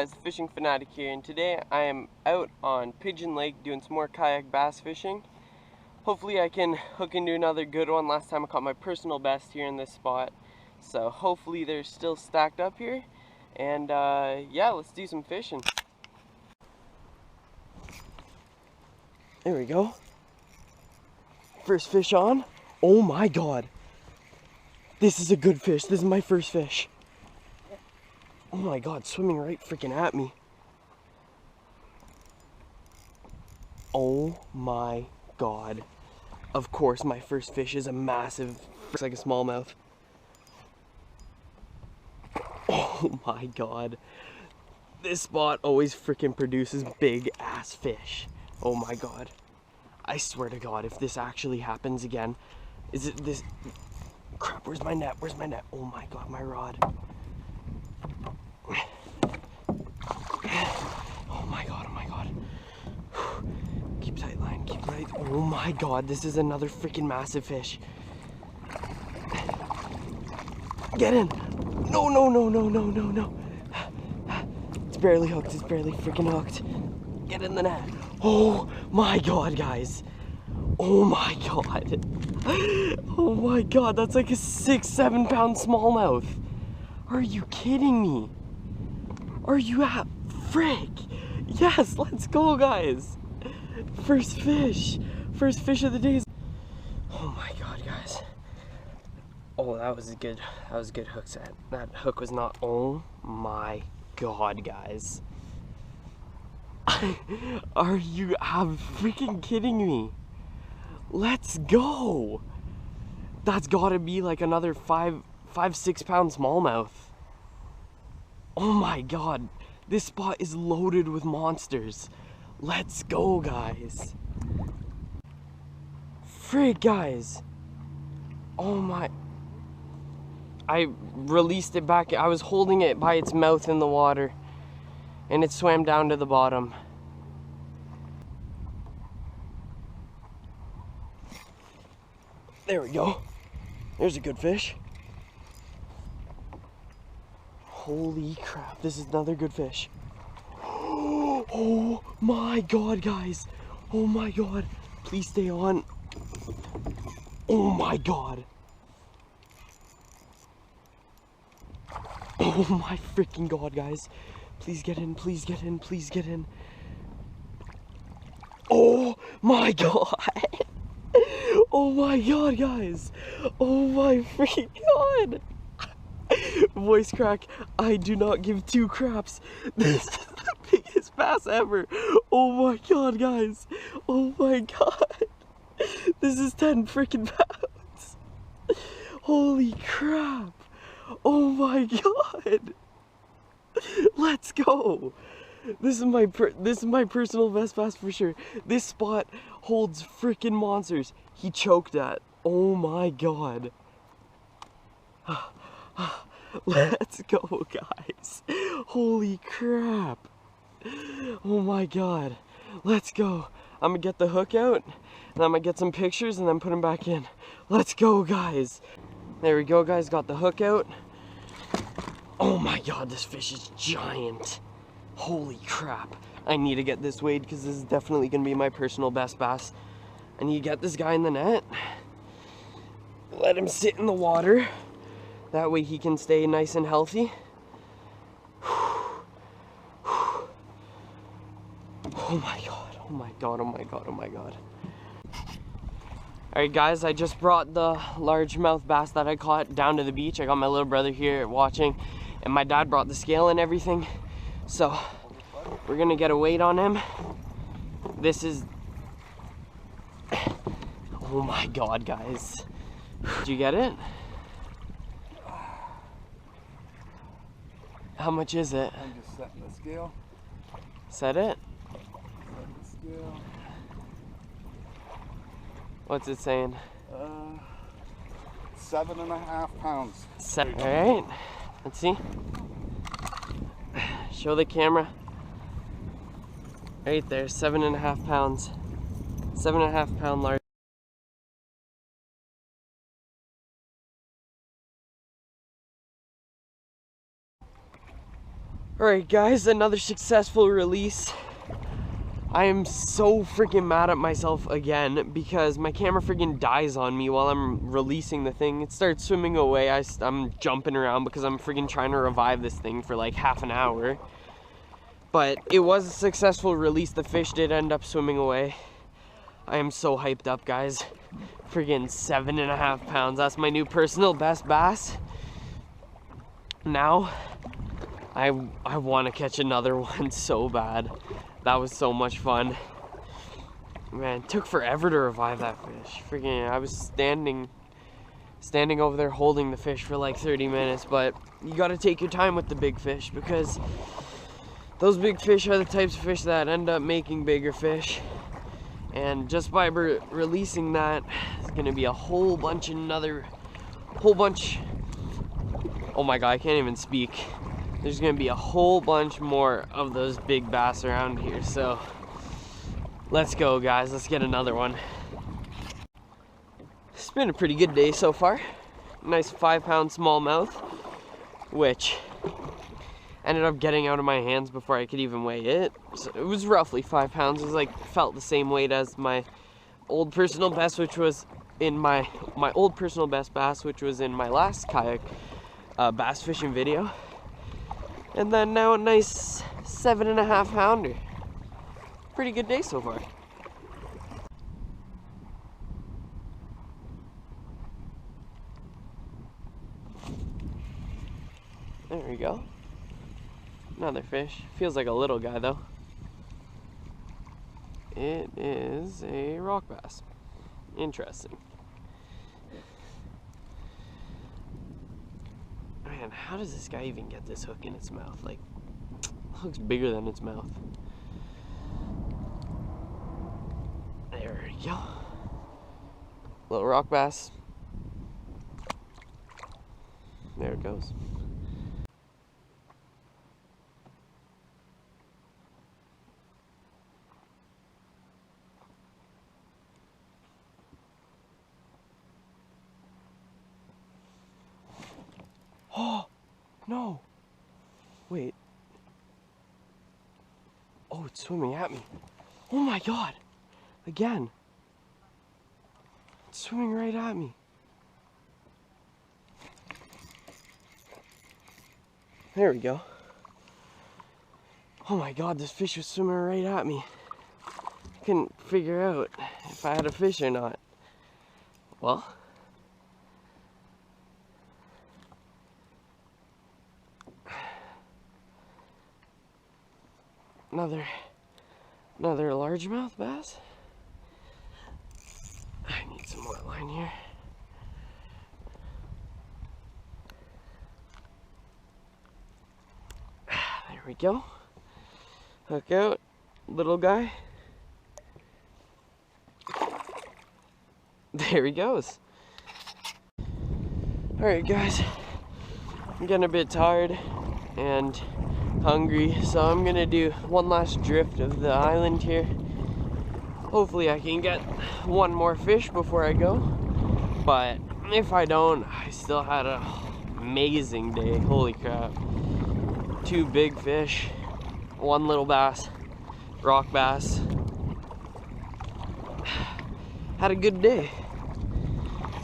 guys, Fishing Fanatic here, and today I am out on Pigeon Lake doing some more kayak bass fishing. Hopefully I can hook into another good one. Last time I caught my personal best here in this spot, so hopefully they're still stacked up here, and yeah, let's do some fishing. There we go. First fish on. Oh my god. This is a good fish. This is my first fish. Oh my god, swimming right freaking at me. Oh my god. Of course, my first fish is a massive, looks like a smallmouth. Oh my god. This spot always freaking produces big ass fish. Oh my god. I swear to god, if this actually happens again, is it this? Crap, where's my net? Where's my net? Oh my god, my rod. Oh my god, oh my god. Keep tight line, keep tight. Oh my god, this is another freaking massive fish. Get in! No, no, no, no, no, no, no. It's barely hooked, it's barely freaking hooked. Get in the net. Oh my god, guys. Oh my god. Oh my god, that's like a 6-7 pound smallmouth. Are you kidding me? Are you at frick? Yes, let's go, guys. First fish of the day. Oh my god, guys. Oh, that was a good hook set. That hook was not, oh my god, guys. Are you freaking kidding me? Let's go. That's gotta be like another 5-6 pound smallmouth. Oh my god, this spot is loaded with monsters. Let's go, guys. Frick, guys. Oh my. I released it back. I was holding it by its mouth in the water, and it swam down to the bottom. There we go. There's a good fish. Holy crap, this is another good fish. Oh my god, guys. Oh my god. Please stay on. Oh my god. Oh my freaking god, guys. Please get in, please get in, please get in. Oh my god. Oh my god, guys. Oh my freaking god. Voice crack, I do not give two craps. This is the biggest bass ever. Oh my god, guys. Oh my god. This is 10 freaking pounds. Holy crap. Oh my god. Let's go. This is my personal best bass for sure. This spot holds freaking monsters. He choked at. Oh my god. Let's go, guys. Holy crap. Oh my god. Let's go. I'm gonna get the hook out, and I'm gonna get some pictures and then put them back in. Let's go, guys. There we go, guys. Got the hook out. Oh my god, this fish is giant. Holy crap. I need to get this weighed because this is definitely gonna be my personal best bass. I need to get this guy in the net. Let him sit in the water. That way he can stay nice and healthy. Oh my god, oh my god, oh my god, oh my god. Alright guys, I just brought the largemouth bass that I caught down to the beach. I got my little brother here watching, and my dad brought the scale and everything. So, we're gonna get a weight on him. This is... Oh my god, guys. Did you get it? How much is it? I'm just setting the scale. Set it? Setting the scale. What's it saying? 7.5 pounds. Alright, let's see. Show the camera. Right there, 7.5 pounds. 7.5 pound large. Alright guys, another successful release. I am so freaking mad at myself again because my camera freaking dies on me while I'm releasing the thing. It starts swimming away. I'm jumping around because I'm freaking trying to revive this thing for like half an hour. But it was a successful release. The fish did end up swimming away. I am so hyped up, guys. Freaking 7.5 pounds. That's my new personal best bass. Now, I want to catch another one so bad. That was so much fun. Man, it took forever to revive that fish. Freaking, I was standing over there holding the fish for like 30 minutes, but you gotta take your time with the big fish because those big fish are the types of fish that end up making bigger fish. And just by releasing that, it's gonna be a whole bunch. Oh my god, I can't even speak. There's gonna be a whole bunch more of those big bass around here. So let's go, guys. Let's get another one. It's been a pretty good day so far. Nice 5-pound smallmouth, which ended up getting out of my hands before I could even weigh it. So it was roughly 5 pounds. It was like felt the same weight as my old personal best, which was in my old personal best bass, which was in my last kayak bass fishing video. And then now a nice 7.5 pounder. Pretty good day so far. There we go. Another fish. Feels like a little guy though. It is a rock bass. Interesting. Man, how does this guy even get this hook in its mouth? Like, the hook's bigger than its mouth. There we go. Little rock bass. There it goes. Oh, no. Wait. Oh, it's swimming at me. Oh my god. Again. It's swimming right at me. There we go. Oh my god, this fish was swimming right at me. I couldn't figure out if I had a fish or not. Well, another largemouth bass. I need some more line here. There we go. Hook out, little guy. There he goes. Alright guys, I'm getting a bit tired and hungry, so I'm gonna do one last drift of the island here. Hopefully I can get one more fish before I go, but if I don't, I still had an amazing day. Holy crap. 2 big fish, 1 little bass, rock bass. Had a good day.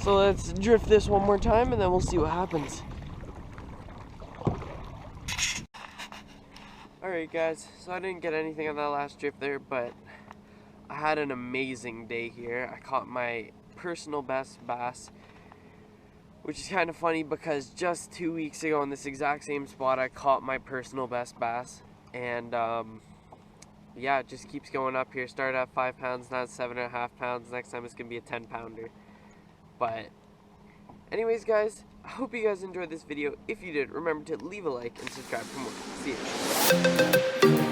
So let's drift this one more time and then we'll see what happens. Alright guys, so I didn't get anything on that last drift there, but I had an amazing day here. I caught my personal best bass, which is kind of funny because just 2 weeks ago in this exact same spot I caught my personal best bass. And yeah, it just keeps going up here. Started at 5 pounds, now it's 7.5 pounds. Next time it's gonna be a 10 pounder. But anyways guys, I hope you guys enjoyed this video. If you did, remember to leave a like and subscribe for more. See you.